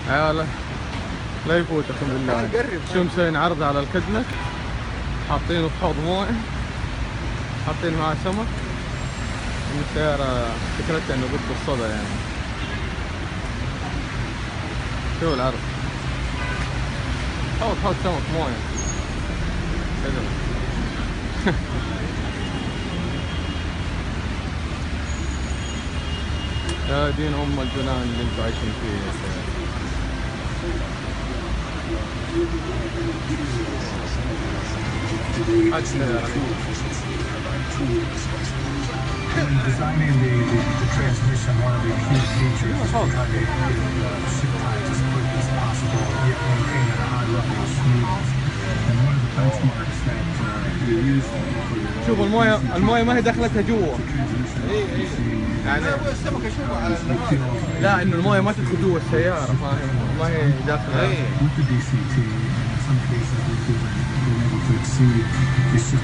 عياله لا يفوتكم بالله. شو مسوين عرض على الكدنك، حاطينه في حوض مويه، حاطين معاه سمك. السيارة فكرتها انه بيطفي الصدى يعني. شو العرض؟ حوض سمك مويه كذا. يا دين الجنان اللي انتوا عايشين فيه يا سيدي. When designing the transmission, one of the key features is to try to get ship times as quick as possible, yet maintain a high level of smoothness. And one of the benchmarks that we use for شوف المويه ما هي دخلتها جوا. يعني لا انه المويه ما تدخل جوا السيارة، فاهم؟ ما هي داخلة. with the DCT, in some cases we've been able to exceed the ship